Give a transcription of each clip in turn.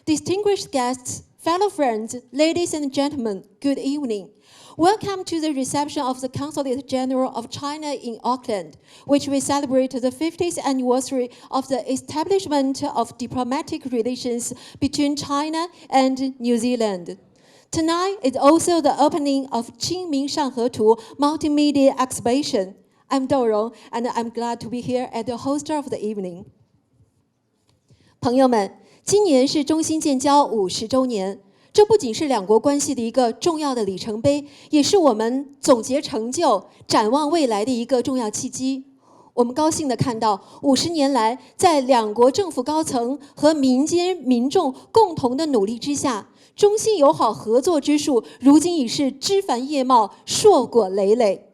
Distinguished guests, fellow friends, ladies and gentlemen, good evening. Welcome to the reception of the Consulate General of China in Auckland, which will celebrate the 50th anniversary of the establishment of diplomatic relations between China and New Zealand. Tonight is also the opening of 清明上河图multimedia exhibition. I'm Dourong, and I'm glad to be here as the host of the evening. 朋友们，今年是中新建交50周年，这不仅是两国关系的一个重要的里程碑，也是我们总结成就、展望未来的一个重要契机。我们高兴地看到，50年来，在两国政府高层和民间民众共同的努力之下，中新友好合作之树，如今已是枝繁叶茂、硕果累累。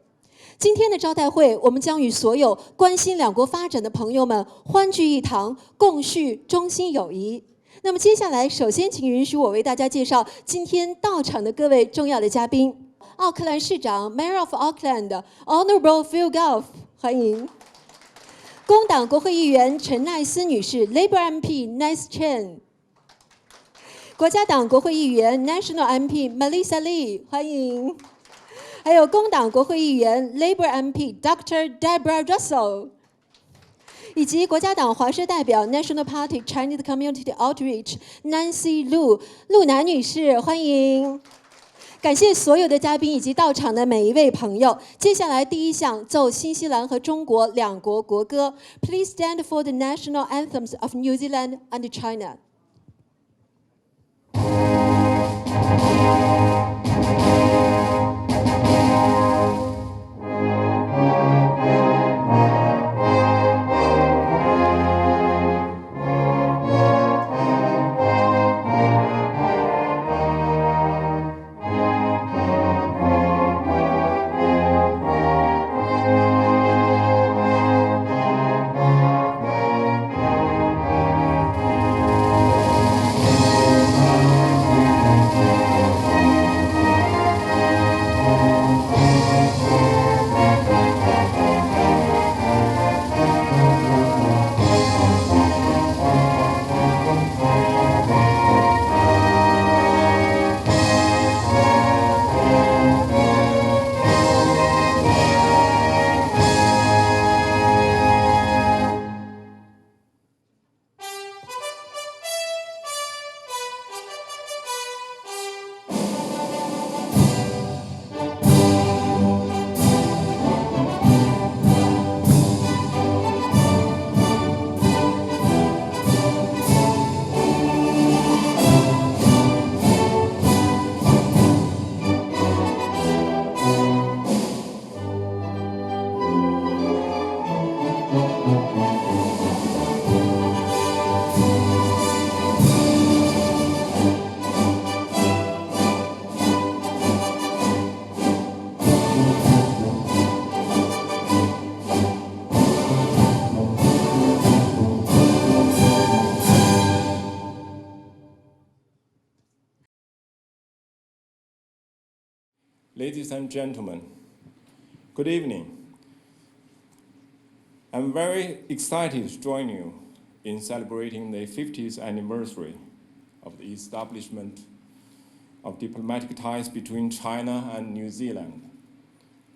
今天的招待会，我们将与所有关心两国发展的朋友们欢聚一堂，共叙中新友谊。那么接下来，首先请允许我为大家介绍今天到场的各位重要的嘉宾：奥克兰市长 Mayor of Auckland Honorable Phil Goff， 欢迎；工党国会议员陈奈斯女士 Labour MP Nice Chen， 国家党国会议员 National MP Melissa Lee， 欢迎。还有工党国会议员 Labour MP Dr. Deborah Russell， 以及国家党华社代表 National Party Chinese Community Outreach Nancy Lu 陆南女士，欢迎。感谢所有的嘉宾以及到场的每一位朋友。接下来第一项奏新西兰和中国两国国歌。Please stand for the national anthems of New Zealand and China. Ladies and gentlemen, good evening. I'm very excited to join you in celebrating the 50th anniversary of the establishment of diplomatic ties between China and New Zealand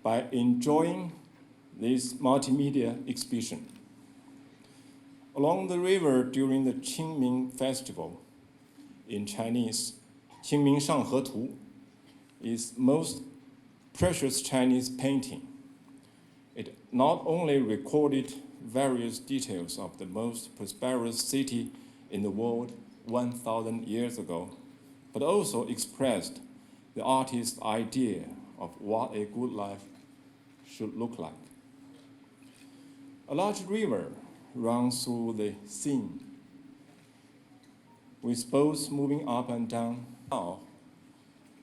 by enjoying this multimedia exhibition. Along the river during the Qingming festival, in Chinese, 清明上河图 is most precious Chinese painting. It not only recorded various details of the most prosperous city in the world 1,000 years ago, but also expressed the artist's idea of what a good life should look like. A large river runs through the scene, with boats moving up and down. Now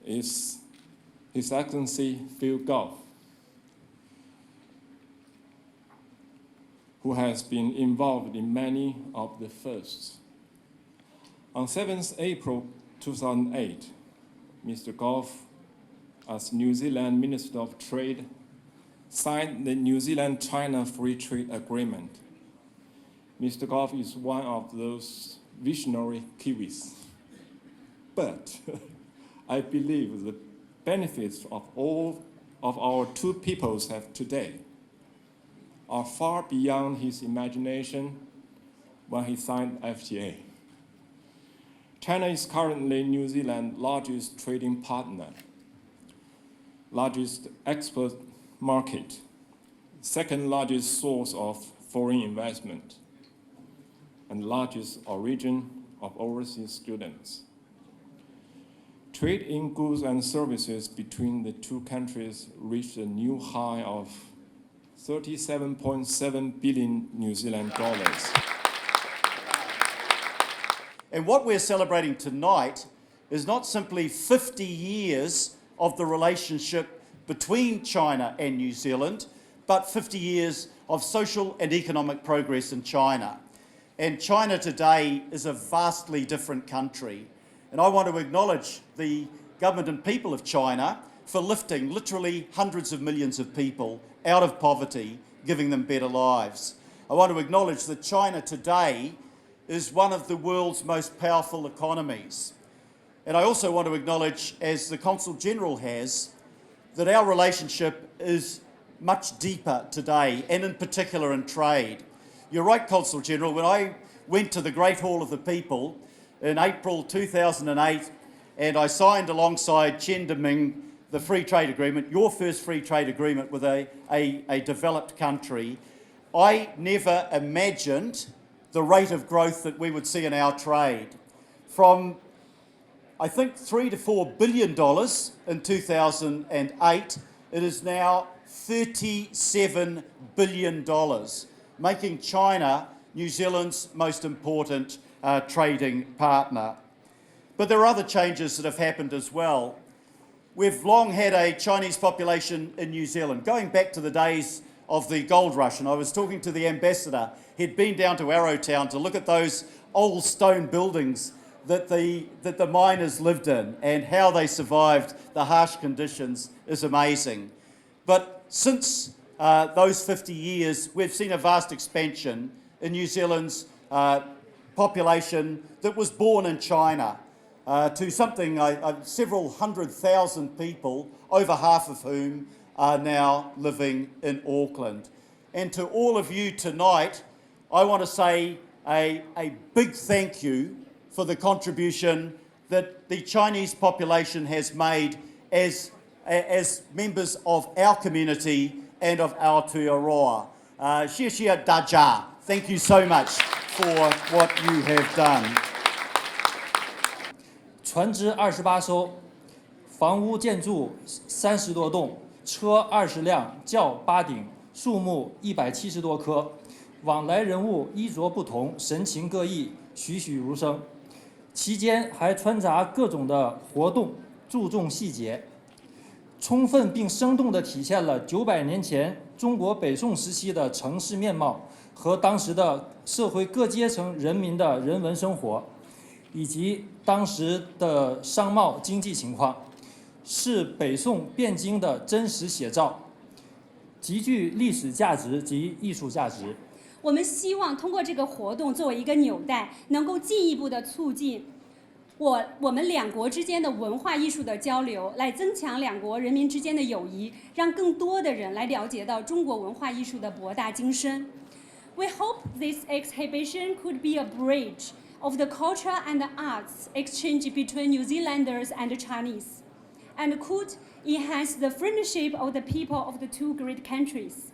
is His Excellency Phil Goff, who has been involved in many of the firsts. On 7th April 2008, Mr. Goff, as New Zealand Minister of Trade, signed the New Zealand-China Free Trade Agreement. Mr. Goff is one of those visionary Kiwis But I believe the benefits of all of our two peoples have today are far beyond his imagination when he signed FTA. China is currently New Zealand's largest trading partner, largest export market, second largest source of foreign investment, and largest origin of overseas students. Trade in goods and services between the two countries reached a new high of 37.7 billion New Zealand dollars. And what we're celebrating tonight is not simply 50 years of the relationship between China and New Zealand, but 50 years of social and economic progress in China. And China today is a vastly different country. And I want to acknowledge the government and people of China for lifting literally hundreds of millions of people out of poverty, giving them better lives. I want to acknowledge that China today is one of the world's most powerful economies. And I also want to acknowledge, as the Consul General has, that our relationship is much deeper today, and in particular in trade. You're right, Consul General, when I went to the Great Hall of the People in April 2008, and I signed alongside Chen Deming the free trade agreement, your first free trade agreement with a developed country, I never imagined the rate of growth that we would see in our trade. From, I think, $3 to $4 billion in 2008, it is now $37 billion, making China New Zealand's most important trading partner. But there are other changes that have happened as well. We've long had a Chinese population in New Zealand, going back to the days of the gold rush, and I was talking to the ambassador. He'd been down to Arrowtown to look at those old stone buildings that the miners lived in, and how they survived the harsh conditions is amazing. But since those 50 years, we've seen a vast expansion in New Zealand's population that was born in China to something, several 100,000 people, over half of whom are now living in Auckland. And to all of you tonight, I want to say a big thank you for the contribution that the Chinese population has made as members of our community and of Aotearoa. Xie xie da jia. Thank you so much for what you have done. 船只28艘，房屋建筑30多栋，车20辆，轿8顶，树木170多棵，往来人物衣着不同，神情各异，栩栩如生。期间还穿插各种的活动，注重细节，充分并生动地体现了900年前中国北宋时期的城市面貌和当时的社会各阶层人民的人文生活，以及当时的商贸经济情况，是北宋汴京的真实写照，极具历史价值及艺术价值。我们希望通过这个活动作为一个纽带，能够进一步的促进我们两国之间的文化艺术的交流，来增强两国人民之间的友谊，让更多的人来了解到中国文化艺术的博大精深。We hope this exhibition could be a bridge of the culture and the arts exchange between New Zealanders and Chinese, and could enhance the friendship of the people of the two great countries,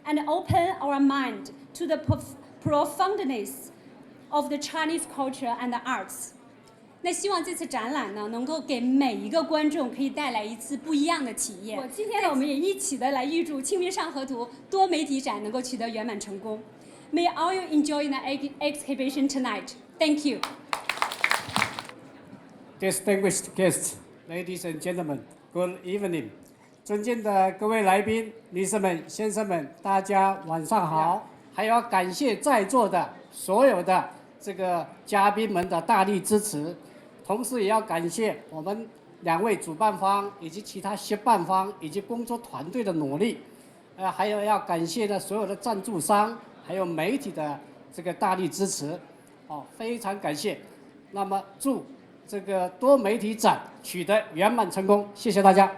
and open our mind to the profoundness of the Chinese culture and the arts. 那希望这次展览呢，能够给每一个观众可以带来一次不一样的体验。今天呢，我们也一起的来预祝《清明上河图》多媒体展能够取得圆满成功。May all you enjoy the exhibition tonight. Thank you. Distinguished guests, ladies and gentlemen, good evening. 尊敬的各位来宾、女士们、先生们，大家晚上好。还要感谢在座的所有的这个嘉宾们的大力支持，同时也要感谢我们2位主办方以及其他协办方以及工作团队的努力，还有要感谢的所有的赞助商，还有媒体的这个大力支持，非常感谢。那么祝这个多媒体展取得圆满成功。谢谢大家。